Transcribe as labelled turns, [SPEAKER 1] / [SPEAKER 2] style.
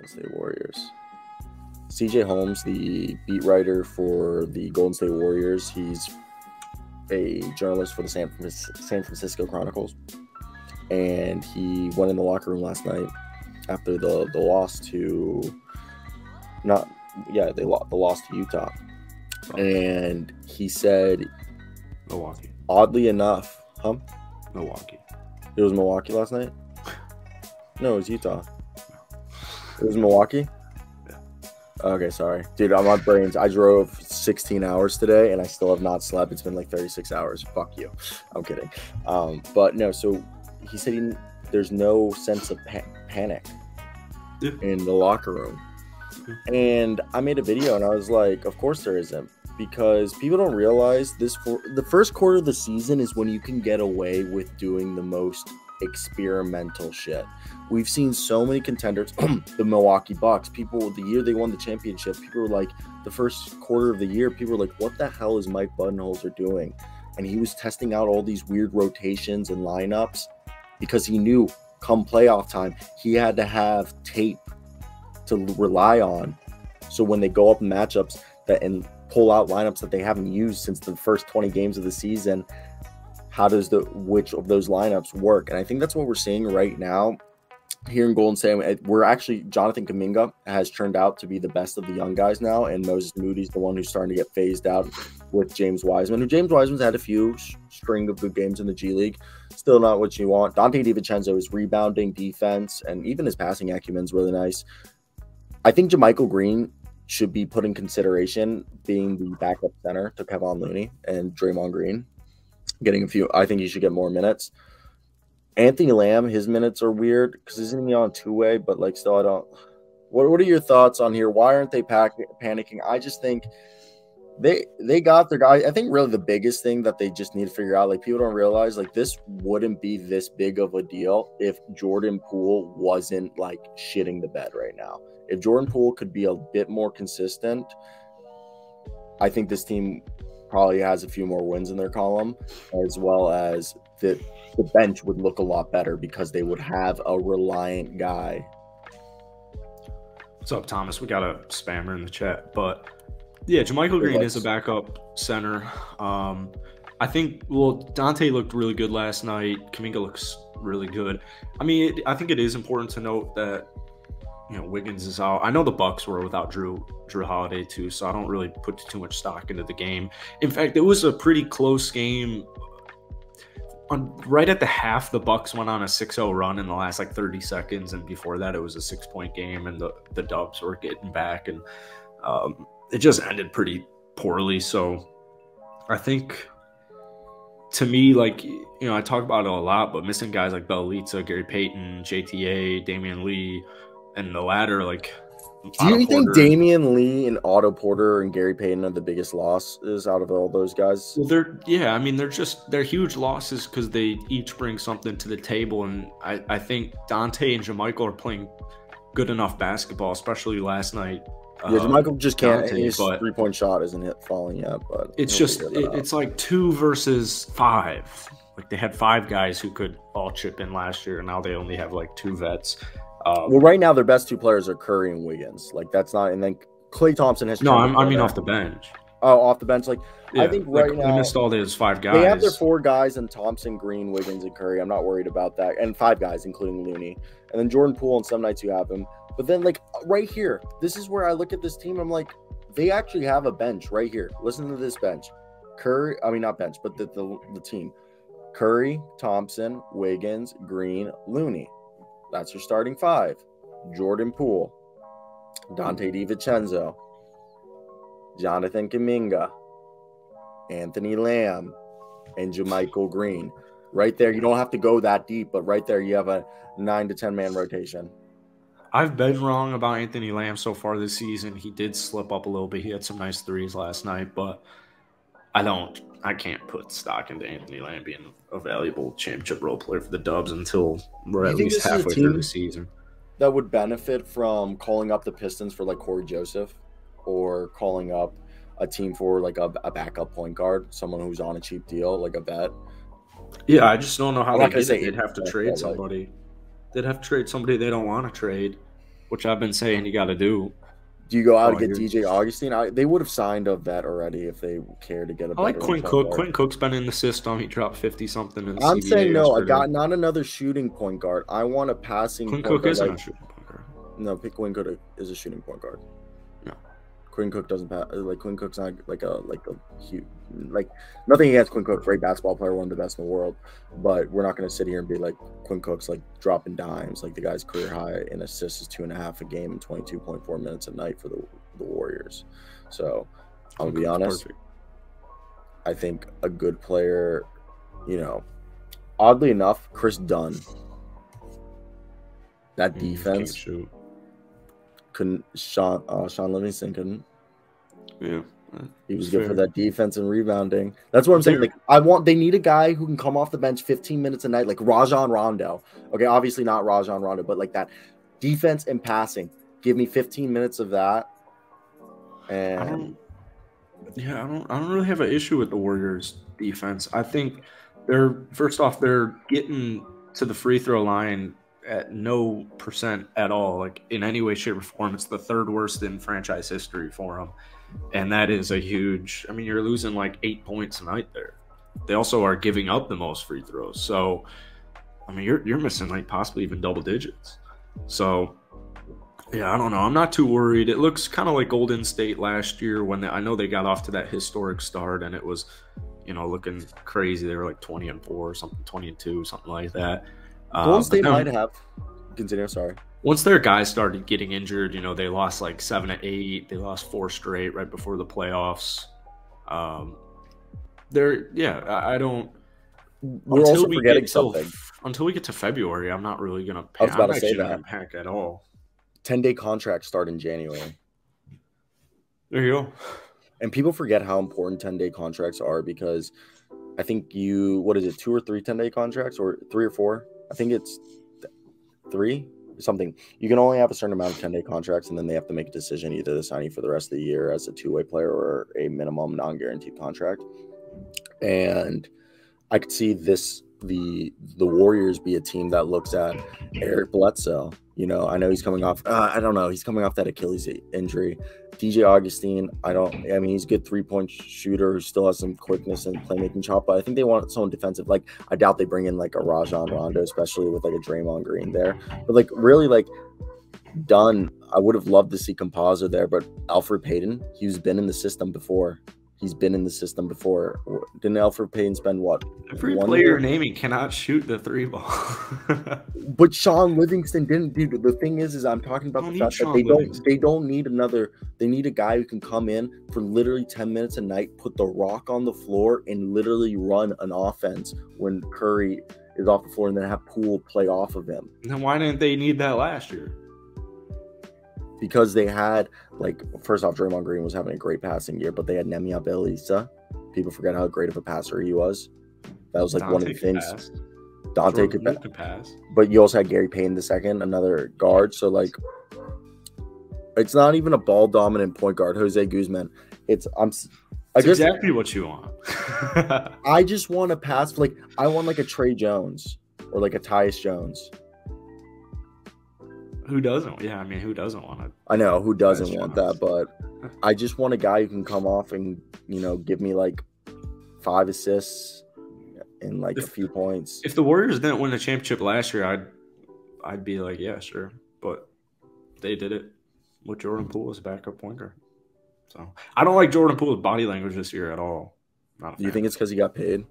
[SPEAKER 1] Golden State Warriors. CJ Holmes, the beat writer for the Golden State Warriors, he's a journalist for the San Francisco Chronicles, and he went in the locker room last night after the loss to the loss to Utah, and he said,
[SPEAKER 2] Milwaukee.
[SPEAKER 1] Oddly enough,
[SPEAKER 2] Milwaukee.
[SPEAKER 1] It was Milwaukee last night? No, it was Utah. It was Milwaukee?
[SPEAKER 2] Yeah.
[SPEAKER 1] Okay, sorry. Dude, on my brains, I drove 16 hours today, and I still have not slept. It's been like 36 hours. Fuck you. I'm kidding. But no, so he said there's no sense of panic in the locker room. And I made a video, and I was like, of course there isn't. Because people don't realize the first quarter of the season is when you can get away with doing the most experimental shit. We've seen so many contenders, the Milwaukee Bucks, the year they won the championship, people were like, the first quarter of the year, people were like, what the hell is Mike Budenholzer doing? And he was testing out all these weird rotations and lineups because he knew come playoff time, he had to have tape to rely on. So when they go up in matchups and pull out lineups that they haven't used since the first 20 games of the season, how does which of those lineups work? And I think that's what we're seeing right now here in Golden State. We're actually, Jonathan Kuminga has turned out to be the best of the young guys now, and Moses Moody's the one who's starting to get phased out with James Wiseman. James Wiseman's had a few string of good games in the G League. Still not what you want. Dante DiVincenzo is rebounding, defense, and even his passing acumen's really nice. I think JaMychal Green should be put in consideration being the backup center to Kevon Looney and Draymond Green. I think he should get more minutes. Anthony Lamb, his minutes are weird because isn't he on two-way? But like, still, I don't. What are your thoughts on here? Why aren't they panicking? I just think they got their guy. I think really the biggest thing that they just need to figure out, like people don't realize, like this wouldn't be this big of a deal if Jordan Poole wasn't like shitting the bed right now. If Jordan Poole could be a bit more consistent, I think this team probably has a few more wins in their column, as well as the bench would look a lot better because they would have a reliant guy.
[SPEAKER 2] What's up, Thomas? We got a spammer in the chat, but yeah, JaMychal Green is a backup center. I think, Dante looked really good last night. Kuminga looks really good. I mean, I think it is important to note that, Wiggins is out. I know the Bucks were without Drew Holiday too, so I don't really put too much stock into the game. In fact, it was a pretty close game. Right at the half, the Bucks went on a 6-0 run in the last 30 seconds, and before that, it was a 6-point game, and the Dubs were getting back, and it just ended pretty poorly. So I think, to me, I talk about it a lot, but missing guys like Bjelica, Gary Payton, JTA, Damian Lee, and the latter,
[SPEAKER 1] do you think Damian Lee and Otto Porter and Gary Payton are the biggest losses out of all those guys?
[SPEAKER 2] Well, they're huge losses because they each bring something to the table, and I think Dante and JaMychal are playing good enough basketball, especially last night.
[SPEAKER 1] Yeah, JaMychal just can't. His 3-point shot isn't falling yet, but
[SPEAKER 2] it's like 2 versus 5. Like they had 5 guys who could all chip in last year, and now they only have 2 vets.
[SPEAKER 1] Right now their best 2 players are Curry and Wiggins. That's not, and then Klay Thompson has.
[SPEAKER 2] No, I mean off the bench.
[SPEAKER 1] Oh, off the bench.
[SPEAKER 2] Yeah,
[SPEAKER 1] I think right now
[SPEAKER 2] we missed all those 5 guys.
[SPEAKER 1] They have their 4 guys in Thompson, Green, Wiggins, and Curry. I'm not worried about that, and 5 guys including Looney, and then Jordan Poole. And some nights you have him, but then right here, this is where I look at this team. I'm like, they actually have a bench right here. Listen to this bench. Curry. I mean not bench, but the team. Curry, Thompson, Wiggins, Green, Looney. That's your starting 5. Jordan Poole, Dante DiVincenzo, Jonathan Kuminga, Anthony Lamb, and JaMychal Green. Right there, you don't have to go that deep, but right there you have a 9 to 10 man rotation.
[SPEAKER 2] I've been wrong about Anthony Lamb so far this season. He did slip up a little bit. He had some nice threes last night, but I can't put stock into Anthony Lamb being a valuable championship role player for the Dubs until we're at least halfway through the season.
[SPEAKER 1] That would benefit from calling up the Pistons for Corey Joseph, or calling up a team for a backup point guard, someone who's on a cheap deal, a vet.
[SPEAKER 2] Yeah, I just don't know how they'd have to trade somebody. They'd have to trade somebody they don't want to trade. which I've been saying you got to do.
[SPEAKER 1] Do you go out and get DJ Augustine? They would have signed a vet already if they care to get a.
[SPEAKER 2] I like Quinn Cook. Quinn Cook's been in the system. He dropped 50 something. In the
[SPEAKER 1] I'm
[SPEAKER 2] CBA
[SPEAKER 1] saying no.
[SPEAKER 2] yesterday.
[SPEAKER 1] I got not another shooting point guard. I want a passing.
[SPEAKER 2] Quinn Cook isn't a shooting point guard.
[SPEAKER 1] No, Quinn Cook is a shooting point guard.
[SPEAKER 2] No,
[SPEAKER 1] Quinn Cook doesn't pass. Like Quinn Cook's not like a huge nothing against Quinn Cook. Great basketball player, one of the best in the world. But we're not going to sit here and be like Quinn Cook's like dropping dimes. Like the guy's career high in assists is 2.5 a game and 22.4 minutes a night for the Warriors. So I'll be honest. Perfect. I think a good player, oddly enough, Chris Dunn. That defense couldn't. Sean Livingston couldn't.
[SPEAKER 2] Yeah,
[SPEAKER 1] he was good for that defense and rebounding. That's what I'm saying. Like they need a guy who can come off the bench 15 minutes a night, like Rajon Rondo. Okay, obviously not Rajon Rondo, but like that defense and passing. Give me 15 minutes of that. And
[SPEAKER 2] I don't really have an issue with the Warriors defense. I think they're getting to the free throw line at no percent at all, like in any way, shape, or form. It's the third worst in franchise history for them, and that is a huge. I mean, you're losing like 8 points a night there. They also are giving up the most free throws, so I mean, you're missing like possibly even double digits. So yeah, I don't know. I'm not too worried. It looks kind of like Golden State last year when I know they got off to that historic start, and it was, looking crazy. They were like 20-4 or something, 20-2, something like that.
[SPEAKER 1] Golden State might have. Continue. Sorry.
[SPEAKER 2] Once their guys started getting injured, they lost like 7-8. They lost 4 straight right before the playoffs. I don't.
[SPEAKER 1] We're also forgetting something.
[SPEAKER 2] Until we get to February, I'm not really gonna.
[SPEAKER 1] I was about to say that.
[SPEAKER 2] Pack at all.
[SPEAKER 1] 10-day contracts start in January.
[SPEAKER 2] There you go.
[SPEAKER 1] And people forget how important 10-day contracts are because I think 2 or 3 10-day contracts or 3 or 4? I think it's 3 or something. You can only have a certain amount of 10-day contracts, and then they have to make a decision either to sign you for the rest of the year as a two-way player or a minimum non-guaranteed contract. And I could see the Warriors be a team that looks at Eric Bledsoe. I know he's coming off. He's coming off that Achilles injury. DJ Augustine. He's a good 3-point shooter who still has some quickness and playmaking chop. But I think they want someone defensive. Like I doubt they bring in like a Rajon Rondo, especially with like a Draymond Green there. But like really like Dunn, I would have loved to see Composer there. But Alfred Payton, he's been in the system before. Didn't Alfred Payton spend what?
[SPEAKER 2] Every player naming cannot shoot the 3 ball.
[SPEAKER 1] But Sean Livingston didn't. Dude, the thing is I'm talking about the fact that they don't need another. They need a guy who can come in for literally 10 minutes a night, put the rock on the floor, and literally run an offense when Curry is off the floor, and then have Poole play off of him.
[SPEAKER 2] Then why didn't they need that last year?
[SPEAKER 1] Because they had, first off, Draymond Green was having a great passing year, but they had Nemi Bjelica. People forget how great of a passer he was. That was one of the things. Dante could pass. But you also had Gary Payton II, another guard. So, it's not even a ball-dominant point guard, Jose Guzman. It's
[SPEAKER 2] exactly what you want.
[SPEAKER 1] I just want to pass. I want a Trey Jones or a Tyus Jones.
[SPEAKER 2] Who doesn't? Yeah, who doesn't want to?
[SPEAKER 1] I know who doesn't want that, but I just want a guy who can come off and give me 5 assists and a few points.
[SPEAKER 2] If the Warriors didn't win the championship last year, I'd be like, yeah, sure. But they did it with Jordan Poole as a backup point guard. So I don't like Jordan Poole's body language this year at all.
[SPEAKER 1] Do you think it's because he got paid?